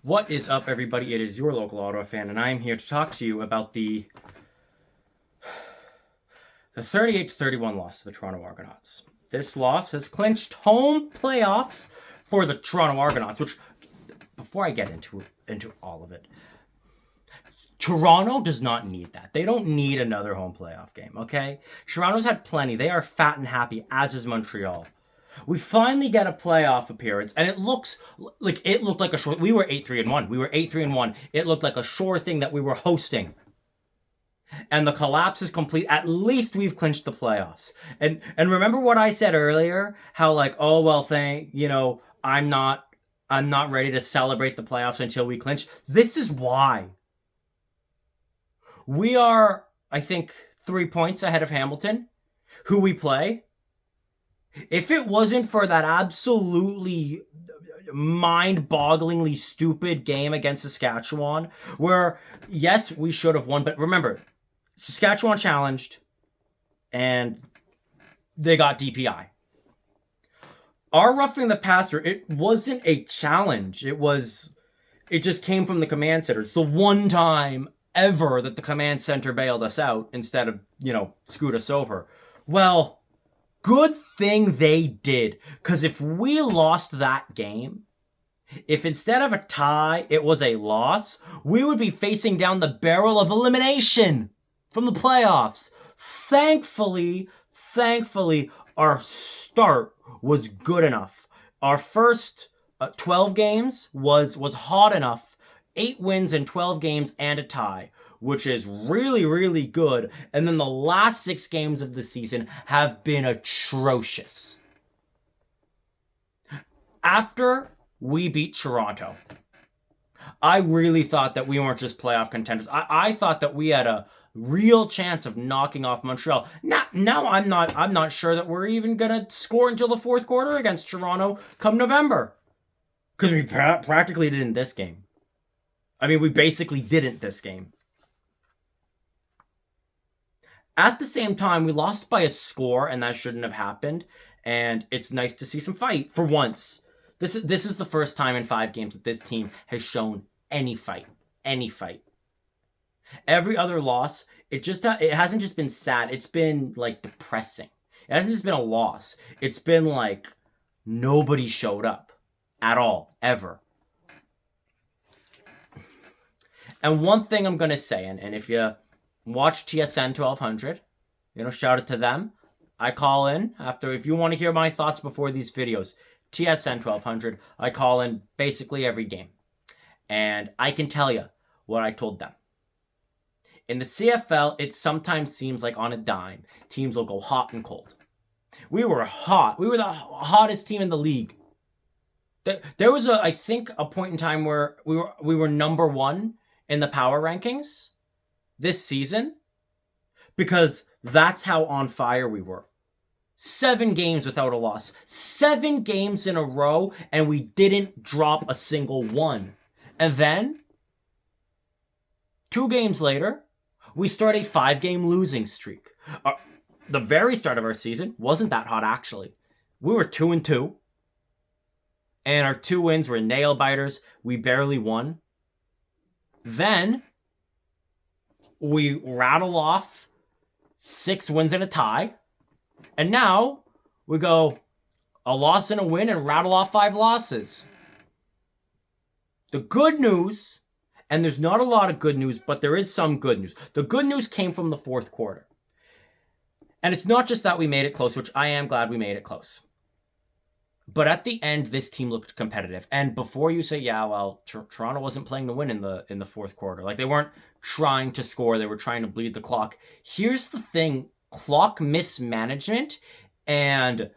What is up, everybody? It is your local Ottawa fan, and I am here to talk to you about the 38-31 loss to the Toronto Argonauts. This loss has clinched home playoffs for the Toronto Argonauts, which, before I get into all of it, Toronto does not need that. They don't need another home playoff game, okay? Toronto's had plenty. They are fat and happy, as is Montreal. We finally get a playoff appearance, and it looked like a short. We were 8-3-1. We were 8-3-1. It looked like a sure thing that we were hosting. And the collapse is complete. At least we've clinched the playoffs. And remember what I said earlier? How I'm not ready to celebrate the playoffs until we clinch. This is why. We are, I think, 3 points ahead of Hamilton, who we play. If it wasn't for that absolutely mind-bogglingly stupid game against Saskatchewan, where, yes, we should have won, but remember, Saskatchewan challenged, and they got DPI. Our roughing the passer, it wasn't a challenge. It just came from the command center. It's the one time ever that the command center bailed us out instead of, screwed us over. Well, good thing they did, because if we lost that game, if instead of a tie, it was a loss, we would be facing down the barrel of elimination from the playoffs. Thankfully, our start was good enough. Our first 12 games was hot enough. 8 wins in 12 games and a tie, which is really, really good. And then the last 6 games of the season have been atrocious. After we beat Toronto, I really thought that we weren't just playoff contenders. I thought that we had a real chance of knocking off Montreal. Now I'm not sure that we're even gonna score until the fourth quarter against Toronto come November, because we practically did in this game. I mean, we basically didn't this game. At the same time, we lost by a score, and that shouldn't have happened. And it's nice to see some fight for once. This is the first time in 5 games that this team has shown any fight. Every other loss, it hasn't just been sad. It's been like depressing. It hasn't just been a loss. It's been like nobody showed up at all, ever. And one thing I'm gonna say, and if you watch TSN 1200, shout out to them. I call in after, if you want to hear my thoughts before these videos, TSN 1200, I call in basically every game. And I can tell you what I told them. In the CFL, it sometimes seems like on a dime, teams will go hot and cold. We were hot. We were the hottest team in the league. There was I think a point in time where we were number 1 in the power rankings this season, because that's how on fire we were. 7 games without a loss. 7 games in a row, and we didn't drop a single one. And then, 2 games later, we start a 5-game losing streak. The very start of our season wasn't that hot, actually. We were 2-2. And our 2 wins were nail biters. We barely won. Then, we rattle off 6 wins and a tie. And now, we go a loss and a win and rattle off 5 losses. The good news, and there's not a lot of good news, but there is some good news. The good news came from the fourth quarter. And it's not just that we made it close, which I am glad we made it close. But at the end, this team looked competitive. And before you say, Toronto wasn't playing to win in the fourth quarter. Like, they weren't trying to score. They were trying to bleed the clock. Here's the thing. Clock mismanagement and,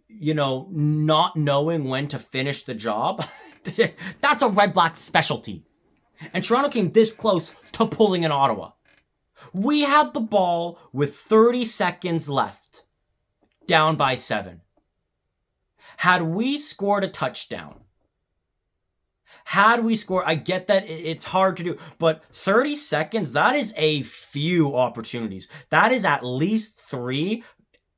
not knowing when to finish the job, that's a REDBLACKS specialty. And Toronto came this close to pulling in Ottawa. We had the ball with 30 seconds left, down by 7. Had we scored a touchdown, I get that it's hard to do, but 30 seconds, that is a few opportunities. That is at least 3,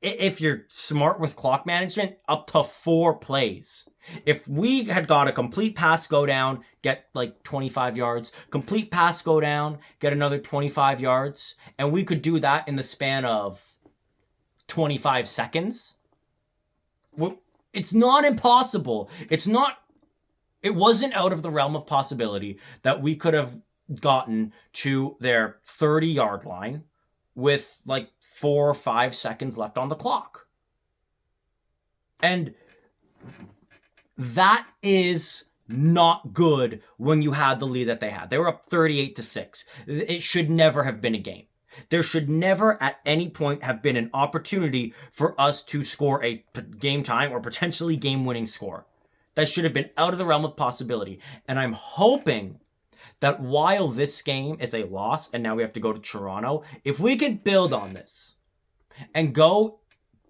if you're smart with clock management, up to 4 plays. If we had got a complete pass go down, get like 25 yards, complete pass go down, get another 25 yards, and we could do that in the span of 25 seconds, it's not impossible. It wasn't out of the realm of possibility that we could have gotten to their 30-yard line with like 4 or 5 seconds left on the clock. And that is not good when you had the lead that they had. They were up 38-6. It should never have been a game. There should never at any point have been an opportunity for us to score a game time or potentially game-winning score. That should have been out of the realm of possibility. And I'm hoping that while this game is a loss and now we have to go to Toronto, if we can build on this and go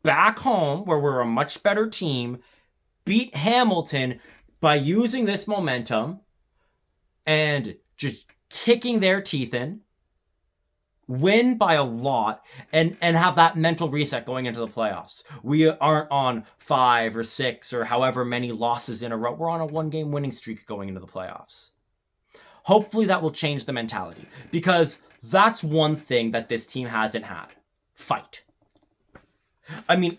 back home where we're a much better team, beat Hamilton by using this momentum and just kicking their teeth in, win by a lot, and have that mental reset going into the playoffs. We aren't on 5 or 6 or however many losses in a row. We're on a 1-game winning streak going into the playoffs. Hopefully that will change the mentality, because that's one thing that this team hasn't had. Fight. I mean,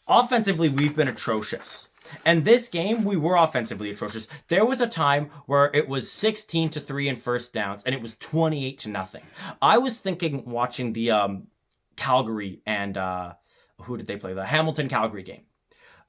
offensively, we've been atrocious. And this game, we were offensively atrocious. There was a time where it was 16-3 in first downs, and it was 28-0. I was thinking, watching the Calgary and who did they play? The Hamilton-Calgary game.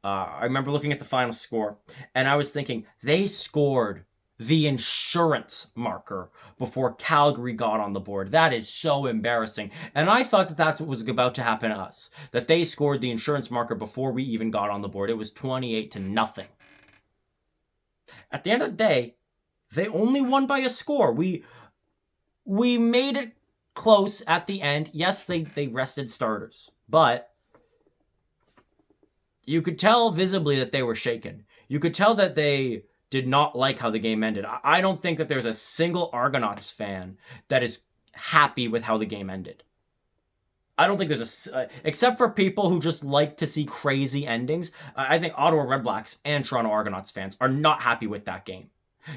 I remember looking at the final score, and I was thinking, they scored the insurance marker before Calgary got on the board. That is so embarrassing. And I thought that that's what was about to happen to us. That they scored the insurance marker before we even got on the board. It was 28-0. At the end of the day, they only won by a score. We made it close at the end. Yes, they rested starters. But you could tell visibly that they were shaken. You could tell that they did not like how the game ended. I don't think that there's a single Argonauts fan that is happy with how the game ended. I don't think there's except for people who just like to see crazy endings. I think Ottawa REDBLACKS and Toronto Argonauts fans are not happy with that game.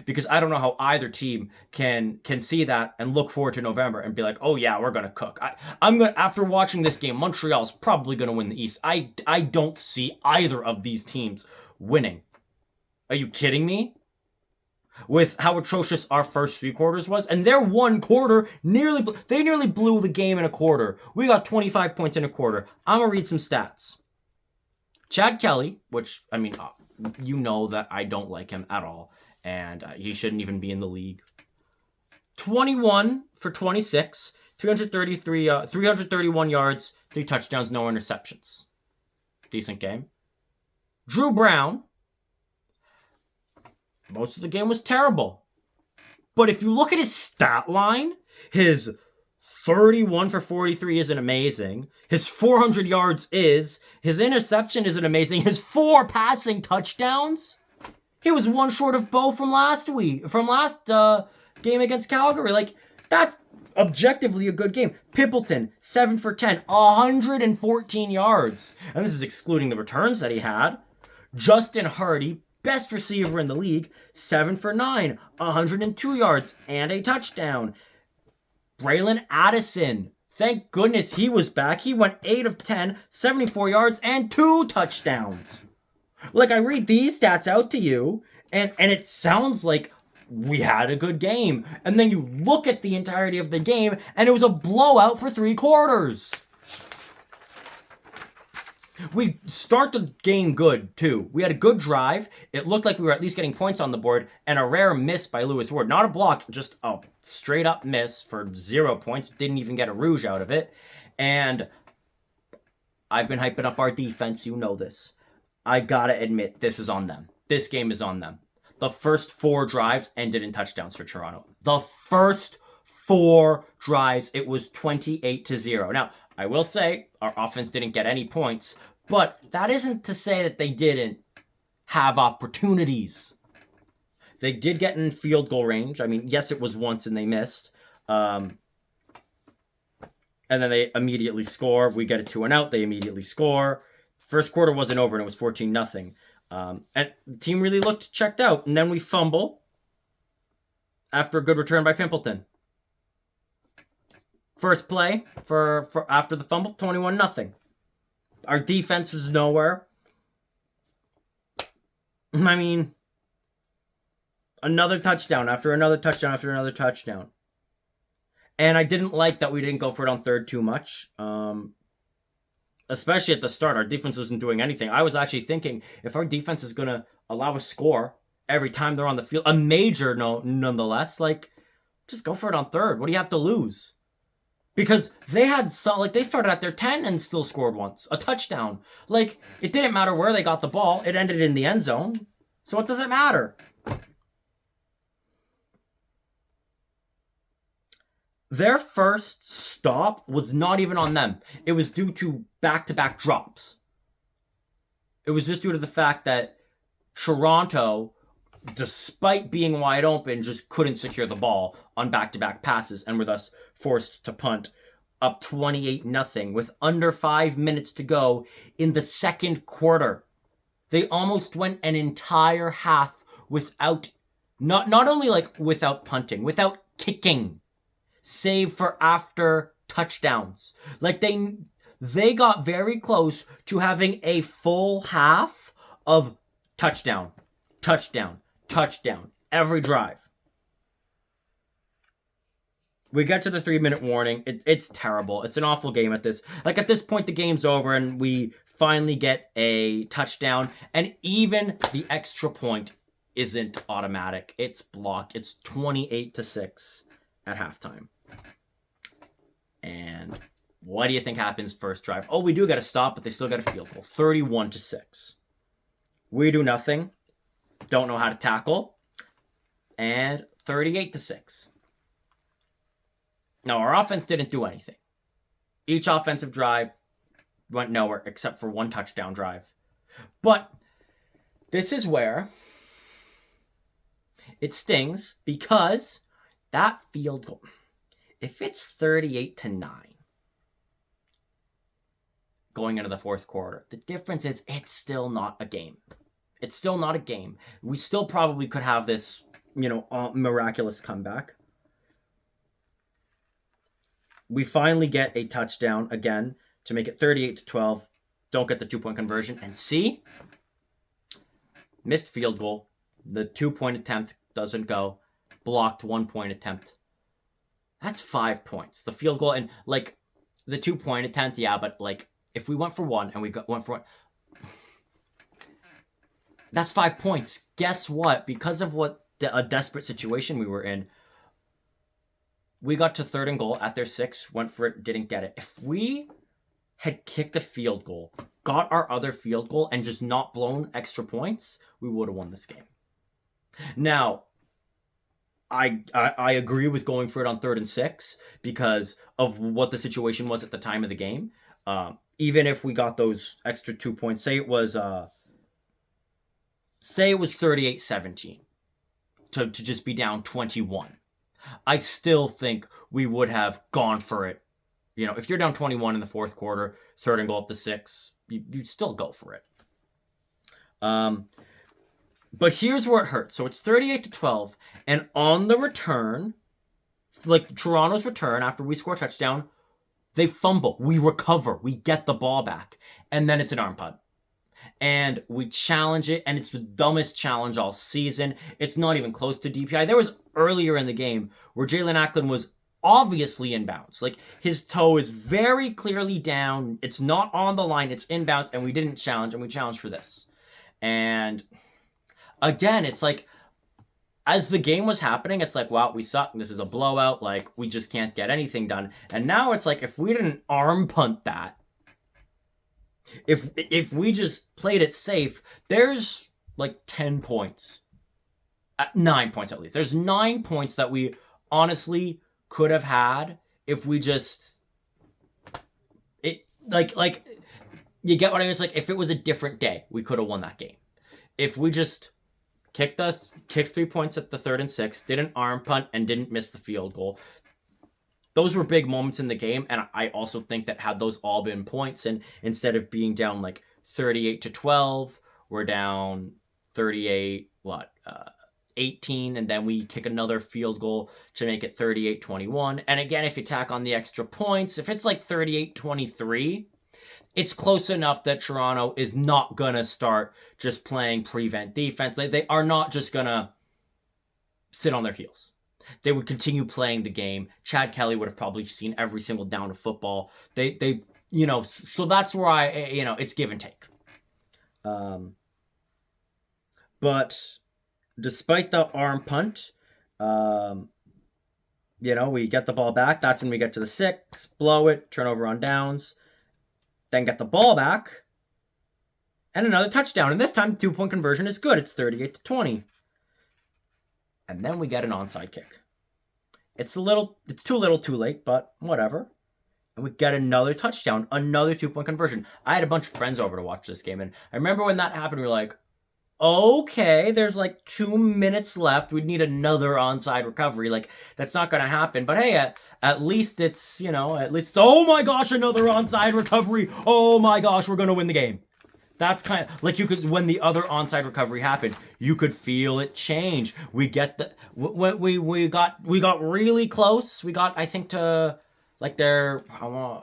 Because I don't know how either team can see that and look forward to November and be like, oh yeah, we're gonna cook. After watching this game, Montreal's probably gonna win the East. I don't see either of these teams winning. Are you kidding me? With how atrocious our first 3 quarters was, and their 1 quarter nearly blew the game in a quarter. We got 25 points in a quarter. I'm gonna read some stats. Chad Kelly, which I mean, you know that I don't like him at all, and he shouldn't even be in the league. 21 for 26, 331 yards, 3 touchdowns, no interceptions. Decent game. Drew Brown. Most of the game was terrible. But if you look at his stat line, his 31 for 43 isn't amazing. His 400 yards is. His interception isn't amazing. His 4 passing touchdowns. He was 1 short of Bo from last game against Calgary. Like, that's objectively a good game. Pippleton, 7 for 10, 114 yards. And this is excluding the returns that he had. Justin Hardy, best receiver in the league, 7 for 9, 102 yards, and a touchdown. Braylon Addison, thank goodness he was back. He went 8 of 10, 74 yards, and 2 touchdowns. Like, I read these stats out to you, and it sounds like we had a good game. And then you look at the entirety of the game, and it was a blowout for 3 quarters. We start the game good, too. We had a good drive. It looked like we were at least getting points on the board, and a rare miss by Lewis Ward. Not a block, just a straight-up miss for 0 points. Didn't even get a rouge out of it. And I've been hyping up our defense. You know this. I gotta admit, this is on them. This game is on them. The first 4 drives ended in touchdowns for Toronto. The first 4 drives, it was 28-0. Now, I will say, our offense didn't get any points, but that isn't to say that they didn't have opportunities. They did get in field goal range. I mean, yes, it was once and they missed. And then they immediately score. We get a 2-and-out. They immediately score. First quarter wasn't over, and it was 14-0. And the team really looked checked out. And then we fumble after a good return by Pimpleton. First play for after the fumble, 21-0. Our defense was nowhere. I mean, another touchdown after another touchdown after another touchdown. And I didn't like that we didn't go for it on third too much. Especially at the start, our defense wasn't doing anything. I was actually thinking, if our defense is going to allow a score every time they're on the field, a major nonetheless, like, just go for it on third. What do you have to lose? Because they had they started at their 10 and still scored once. A touchdown. Like, it didn't matter where they got the ball. It ended in the end zone. So what does it matter? Their first stop was not even on them. It was due to back-to-back drops. It was just due to the fact that Toronto, despite being wide open, just couldn't secure the ball on back-to-back passes and were thus forced to punt, up 28-0 with under 5 minutes to go in the second quarter. They almost went an entire half without, not only like without punting, without kicking, save for after touchdowns. Like they got very close to having a full half of touchdown, every drive. We get to the 3-minute warning. It's terrible. It's an awful game at this. Like, at this point, the game's over, and we finally get a touchdown. And even the extra point isn't automatic. It's blocked. It's 28-6 at halftime. And what do you think happens first drive? Oh, we do get a stop, but they still get a field goal. 31-6. We do nothing. Don't know how to tackle. And 38-6. No, our offense didn't do anything. Each offensive drive went nowhere except for one touchdown drive. But this is where it stings, because that field goal, if it's 38-9 going into the fourth quarter, the difference is it's still not a game. It's still not a game. We still probably could have this, miraculous comeback. We finally get a touchdown again to make it 38-12. Don't get the 2-point conversion. And see? Missed field goal. The 2-point attempt doesn't go. Blocked 1-point attempt. That's 5 points. The field goal and, like, the 2-point attempt, yeah, but, like, if we went for one and we went for one, that's 5 points. Guess what? Because of a desperate situation we were in, we got to 3rd and goal at their 6, went for it, didn't get it. If we had kicked a field goal, got our other field goal, and just not blown extra points, we would have won this game. Now, I agree with going for it on 3rd and 6 because of what the situation was at the time of the game. Even if we got those extra 2 points, say it was 38-17 to just be down 21. I still think we would have gone for it. If you're down 21 in the fourth quarter, 3rd and goal at the 6, you still go for it. But here's where it hurts. So it's 38-12, and on the return, like Toronto's return after we score a touchdown, they fumble. We recover. We get the ball back, and then it's an arm punt. And we challenge it, and it's the dumbest challenge all season. It's not even close to DPI. There was earlier in the game where Jalen Acklin was obviously inbounds. Like, his toe is very clearly down. It's not on the line. It's inbounds, and we didn't challenge, and we challenged for this. And again, it's like, as the game was happening, it's like, wow, we suck. This is a blowout. Like, we just can't get anything done. And now it's like, if we didn't arm punt that, if we just played it safe, there's like 10 points. 9 points at least. There's 9 points that we honestly could have had if we just... Like you get what I mean? It's like, if it was a different day, we could have won that game. If we just kicked 3 points at the 3rd and 6, didn't arm punt, and didn't miss the field goal, those were big moments in the game, and I also think that had those all been points, and instead of being down like 38-12, we're down 38, 18, and then we kick another field goal to make it 38-21. And again, if you tack on the extra points, if it's like 38-23, it's close enough that Toronto is not going to start just playing prevent defense. They are not just going to sit on their heels. They would continue playing the game. Chad Kelly would have probably seen every single down of football. They so that's where it's give and take. But despite the arm punt, we get the ball back. That's when we get to the 6, blow it, turnover on downs, then get the ball back, and another touchdown. And this time, 2-point conversion is good. It's 38-20. And then we get an onside kick. It's too little, too late, but whatever. And we get another touchdown, another 2-point conversion. I had a bunch of friends over to watch this game, and I remember when that happened, we were like, okay, there's like 2 minutes left. We'd need another onside recovery. Like, that's not going to happen. But hey, at least it's, oh my gosh, another onside recovery. Oh my gosh, we're going to win the game. That's kind of like when the other onside recovery happened, you could feel it change. We got really close. We got, I think, to like I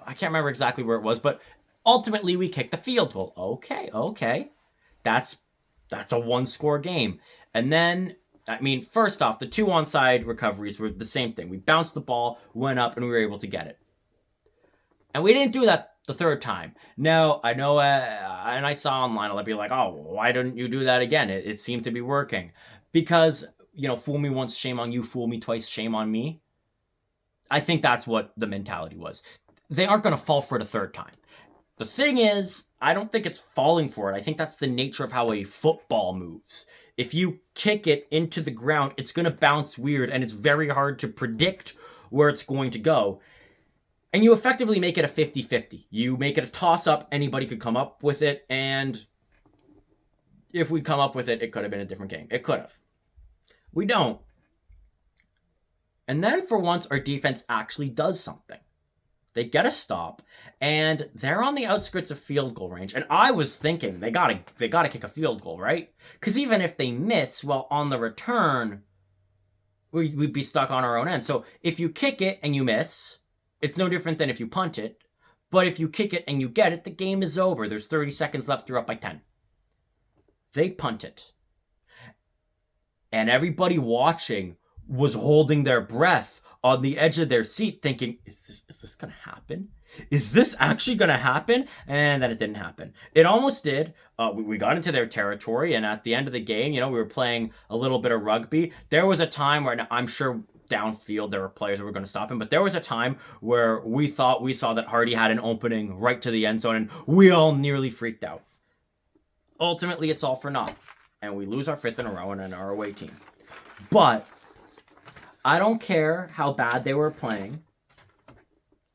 can't remember exactly where it was, but ultimately we kicked the field goal. Okay. That's a 1-score game. And then, first off, the 2 onside recoveries were the same thing. We bounced the ball, went up, and we were able to get it. And we didn't do that the 3rd time. Now, I know, and I saw online, I'll be like, oh, why didn't you do that again? It seemed to be working. Because, fool me once, shame on you, fool me twice, shame on me. I think that's what the mentality was. They aren't going to fall for it a 3rd time. The thing is, I don't think it's falling for it. I think that's the nature of how a football moves. If you kick it into the ground, it's going to bounce weird, and it's very hard to predict where it's going to go. And you effectively make it a 50-50. You make it a toss-up, anybody could come up with it, and if we come up with it, it could have been a different game. It could have. We don't. And then for once, our defense actually does something. They get a stop, and they're on the outskirts of field goal range. And I was thinking, they gotta kick a field goal, right? Because even if they miss, well, on the return, we'd be stuck on our own end. So if you kick it and you miss, it's no different than if you punt it. But if you kick it and you get it, the game is over. There's 30 seconds left, you're up by 10. They punt it. And everybody watching was holding their breath on the edge of their seat thinking, is this going to happen? Is this actually going to happen? And then it didn't happen. It almost did. We got into their territory, and at the end of the game, we were playing a little bit of rugby. There was a time where, I'm sure downfield there were players that were going to stop him, but there was a time where we saw that Hardy had an opening right to the end zone, and we all nearly freaked out. Ultimately, it's all for naught, and we lose our 5th in a row and our away team. But I don't care how bad they were playing.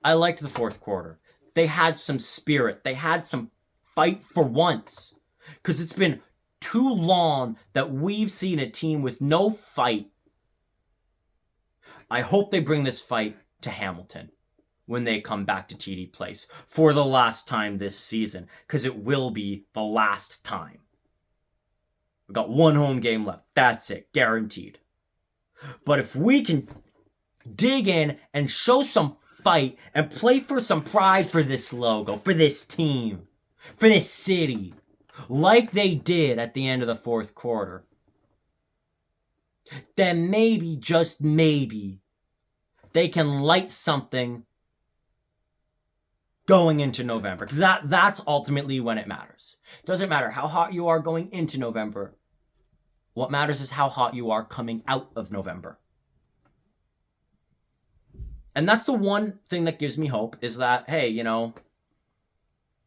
I liked the 4th quarter. They had some spirit. They had some fight for once. Because it's been too long that we've seen a team with no fight. I hope they bring this fight to Hamilton when they come back to TD Place for the last time this season. Because it will be the last time. We've got 1 home game left. That's it. Guaranteed. But if we can dig in and show some fight and play for some pride for this logo, for this team, for this city, like they did at the end of the 4th quarter, then maybe, just maybe, they can light something going into November. Because that's ultimately when it matters. It doesn't matter how hot you are going into November. What matters is how hot you are coming out of November. And that's the one thing that gives me hope, is that, hey,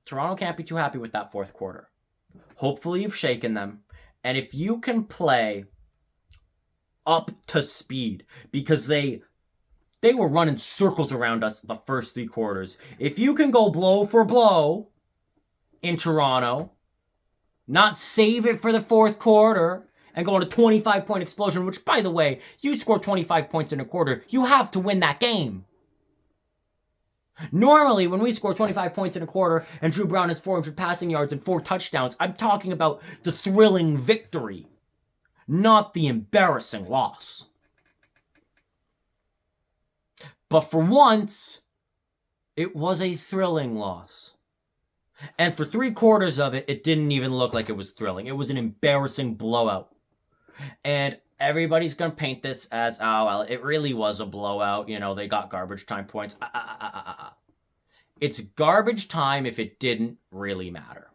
Toronto can't be too happy with that 4th quarter. Hopefully you've shaken them. And if you can play up to speed, because they were running circles around us the first 3 quarters. If you can go blow for blow in Toronto, not save it for the 4th quarter, and go on a 25-point explosion, which, by the way, you score 25 points in a quarter, you have to win that game. Normally, when we score 25 points in a quarter and Drew Brown has 400 passing yards and 4 touchdowns, I'm talking about the thrilling victory, not the embarrassing loss. But for once, it was a thrilling loss. And for 3/4 of it, it didn't even look like it was thrilling. It was an embarrassing blowout. And everybody's going to paint this as, oh, well, it really was a blowout. You know, they got garbage time points. It's garbage time if it didn't really matter.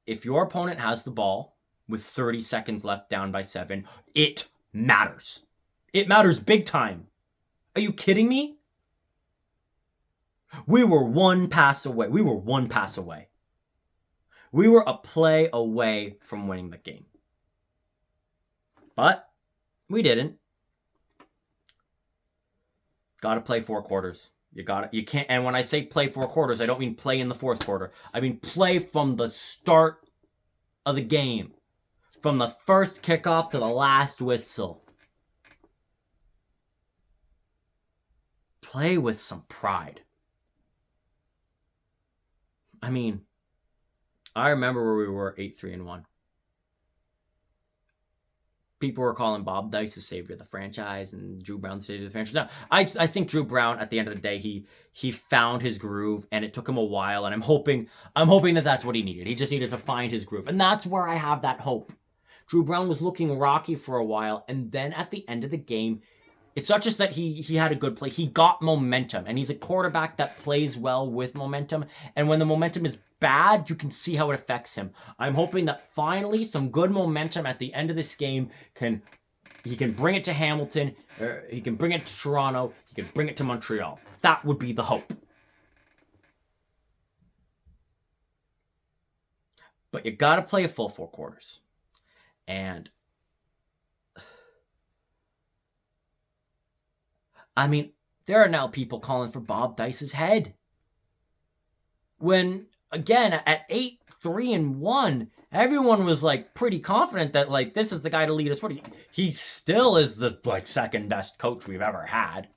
If your opponent has the ball with 30 seconds left down by 7, it matters. It matters big time. Are you kidding me? We were one pass away. We were a play away from winning the game. But we didn't. Got to play 4 quarters. You can't, and when I say play 4 quarters, I don't mean play in the 4th quarter. I mean play from the start of the game. From the first kickoff to the last whistle. Play with some pride. I mean, I remember where we were 8-3-1. People were calling Bob Dice the savior of the franchise and Drew Brown the savior of the franchise. No, I think Drew Brown, at the end of the day, he found his groove, and it took him a while, and I'm hoping that that's what he needed. He just needed to find his groove, and that's where I have that hope. Drew Brown was looking rocky for a while, and then at the end of the game, it's not just that he had a good play. He got momentum, and he's a quarterback that plays well with momentum, and when the momentum is bad, you can see how it affects him. I'm hoping that finally some good momentum at the end of this game he can bring it to Hamilton, he can bring it to Toronto, he can bring it to Montreal. That would be the hope. But you got to play a full 4 quarters. And I mean, there are now people calling for Bob Dice's head. When, again, at 8-3-1, everyone was like pretty confident that like this is the guy to lead us forward. He still is the like second best coach we've ever had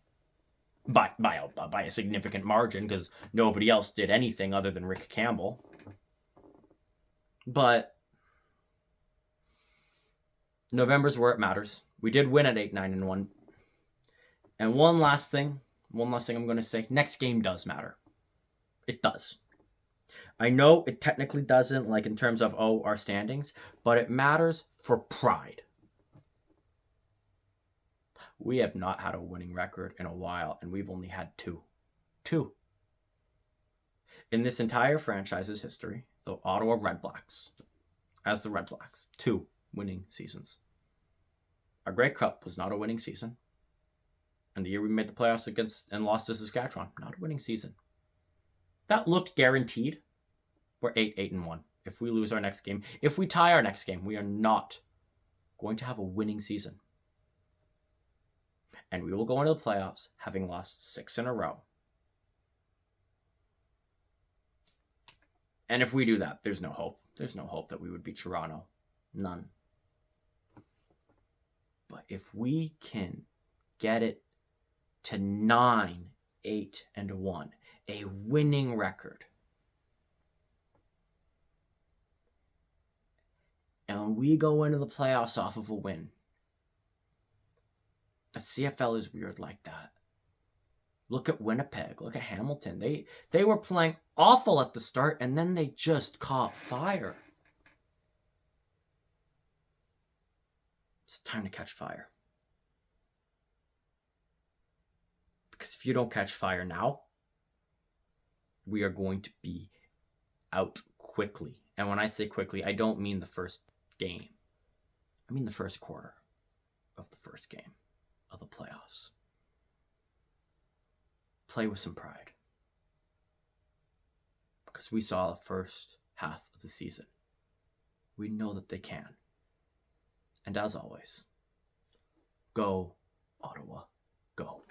by a significant margin, because nobody else did anything other than Rick Campbell. But November's where it matters. We did win at 8-9-1. And one last thing I'm going to say. Next game does matter. It does. I know it technically doesn't, like in terms of, our standings, but it matters for pride. We have not had a winning record in a while, and we've only had 2. 2. In this entire franchise's history, the Ottawa REDBLACKS, as the REDBLACKS, 2 winning seasons. Our Grey Cup was not a winning season. And the year we made the playoffs against and lost to Saskatchewan, not a winning season. That looked guaranteed. We're 8-1. If we lose our next game, if we tie our next game, we are not going to have a winning season. And we will go into the playoffs having lost 6 in a row. And if we do that, there's no hope. There's no hope that we would beat Toronto. None. But if we can get it to 9-8-1, a winning record, and we go into the playoffs off of a win, the CFL is weird like that. Look at Winnipeg. Look at Hamilton. They were playing awful at the start, and then they just caught fire. It's time to catch fire. Because if you don't catch fire now, we are going to be out quickly. And when I say quickly, I don't mean the first game. I mean the first quarter of the first game of the playoffs. Play with some pride. Because we saw the first half of the season. We know that they can. And as always, go Ottawa, go.